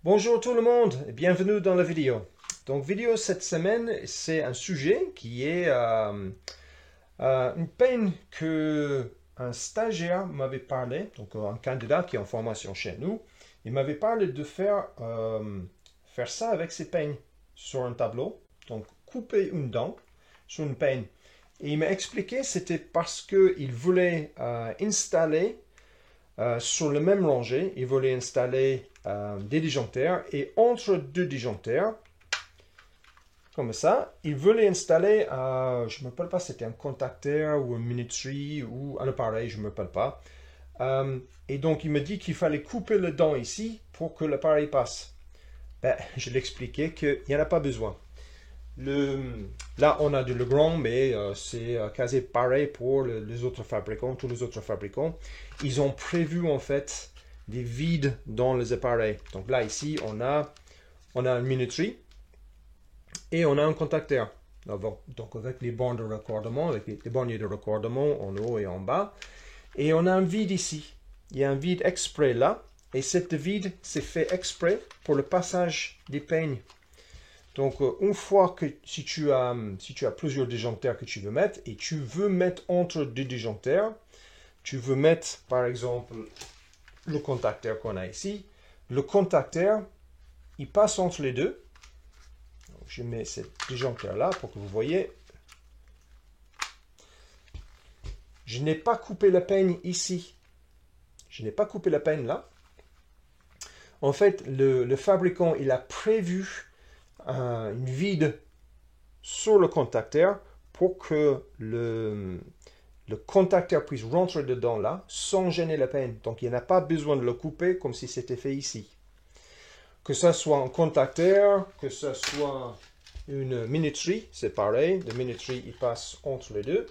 Bonjour tout le monde et bienvenue dans la vidéo. Donc vidéo cette semaine, c'est un sujet qui est une peine que un stagiaire m'avait parlé, donc un candidat qui est en formation chez nous, il m'avait parlé de faire ça avec ses peignes sur un tableau, donc couper une dent sur une peigne. Et il m'a expliqué c'était parce qu'il voulait installer sur le même rangée, il voulait installer des disjoncteurs et entre deux disjoncteurs, comme ça, il voulait installer, je ne me rappelle pas si c'était un contacteur ou un minuterie ou un appareil, je ne me rappelle pas. Et donc il me dit qu'il fallait couper le dent ici pour que l'appareil passe. Ben, je l'expliquais qu'il n'y en a pas besoin. Là, on a du Legrand, mais c'est quasi pareil pour les autres fabricants, tous les autres fabricants. Ils ont prévu en fait des vides dans les appareils. Donc là, ici, on a une minuterie et on a un contacteur. Donc avec les bornes de raccordement, avec les borniers de raccordement en haut et en bas. Et on a un vide ici. Il y a un vide exprès là. Et cette vide, c'est fait exprès pour le passage des peignes. Donc, une fois que si tu as plusieurs disjoncteurs que tu veux mettre et tu veux mettre entre deux disjoncteurs, tu veux mettre par exemple le contacteur qu'on a ici. Le contacteur, il passe entre les deux. Donc, je mets ce disjoncteur là pour que vous voyez. Je n'ai pas coupé la peigne ici. Je n'ai pas coupé la peigne là. En fait, le fabricant, il a prévu une vide sur le contacteur pour que le contacteur puisse rentrer dedans là sans gêner la peigne. Donc il n'y a pas besoin de le couper comme si c'était fait ici. Que ce soit un contacteur, que ce soit une minuterie, c'est pareil. Le minuterie, il passe entre les deux.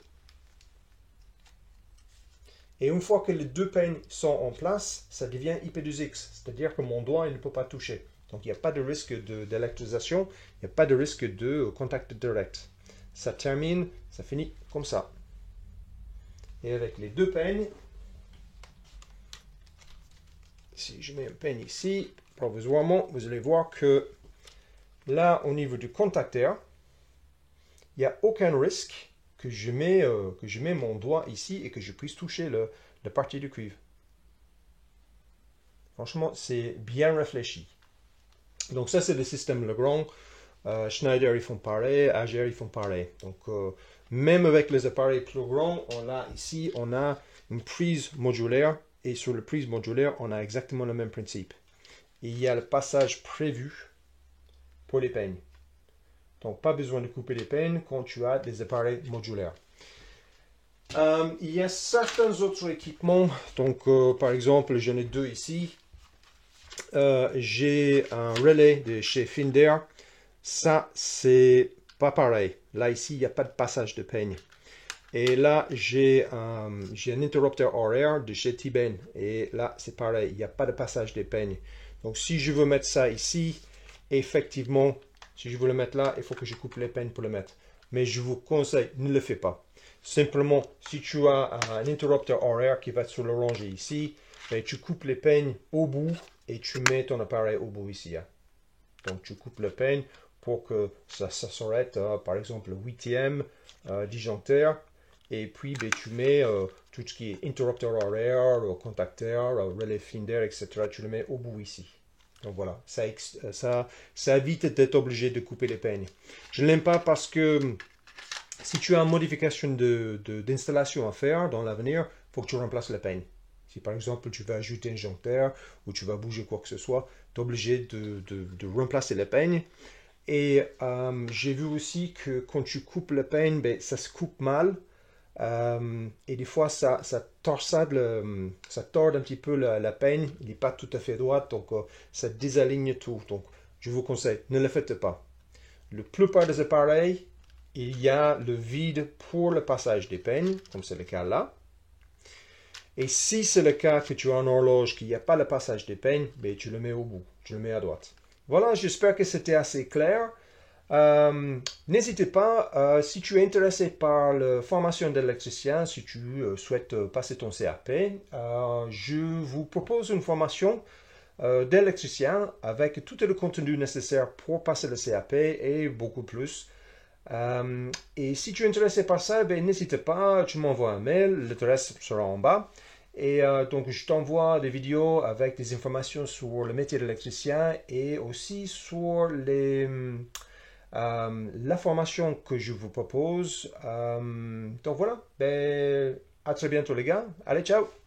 Et une fois que les deux peignes sont en place, ça devient IP2X. C'est-à-dire que mon doigt, il ne peut pas toucher. Donc, il n'y a pas de risque d'électrisation, il n'y a pas de risque de contact direct. Ça termine, ça finit comme ça. Et avec les deux peignes, si je mets un peigne ici, provisoirement, vous allez voir que là, au niveau du contacteur, il n'y a aucun risque que je mets mon doigt ici et que je puisse toucher la partie du cuivre. Franchement, c'est bien réfléchi. Donc ça, c'est le système Legrand. Schneider, ils font pareil. AGR, ils font pareil. Donc, même avec les appareils plus grands, ici, on a une prise modulaire. Et sur la prise modulaire, on a exactement le même principe. Et il y a le passage prévu pour les peignes. Donc, pas besoin de couper les peignes quand tu as des appareils modulaires. Il y a certains autres équipements. Donc, par exemple, j'en ai deux ici. J'ai un relais de chez Finder. Ça, c'est pas pareil. Là, ici, il n'y a pas de passage de peigne. Et là, j'ai un interrupteur horaire de chez T-Ben. Et là, c'est pareil. Il n'y a pas de passage de peigne. Donc, si je veux mettre ça ici, effectivement, si je veux le mettre là, il faut que je coupe les peignes pour le mettre. Mais je vous conseille, ne le fais pas. Simplement, si tu as un interrupteur horaire qui va être sur le rangé ici, ben, tu coupes les peignes au bout et tu mets ton appareil au bout ici. Hein. Donc, tu coupes le peigne pour que ça s'arrête, par exemple, le 8e disjoncteur. Et puis, ben, tu mets tout ce qui est interrupteur horaire, contacteur, relais Finder, etc. Tu le mets au bout ici. Donc voilà, ça évite d'être obligé de couper les peignes. Je ne l'aime pas parce que si tu as une modification d'installation à faire dans l'avenir, il faut que tu remplaces la peigne. Si par exemple tu vas ajouter un joncteur ou tu vas bouger quoi que ce soit, tu es obligé de remplacer la peigne. Et j'ai vu aussi que quand tu coupes la peigne, ben, ça se coupe mal. Et des fois, ça tord un petit peu la peigne. Il n'est pas tout à fait droit, donc ça désaligne tout. Donc, je vous conseille, ne le faites pas. La plupart des appareils, il y a le vide pour le passage des peignes, comme c'est le cas là. Et si c'est le cas que tu as une horloge qui n'y a pas le passage des peignes, ben, tu le mets au bout, tu le mets à droite. Voilà, j'espère que c'était assez clair. N'hésitez pas, si tu es intéressé par la formation d'électricien, si tu souhaites passer ton CAP, je vous propose une formation d'électricien avec tout le contenu nécessaire pour passer le CAP et beaucoup plus. Et si tu es intéressé par ça, ben, n'hésite pas, tu m'envoies un mail, l'adresse sera en bas. Et donc, je t'envoie des vidéos avec des informations sur le métier d'électricien et aussi sur la formation que je vous propose. Donc voilà, ben, à très bientôt les gars. Allez, ciao!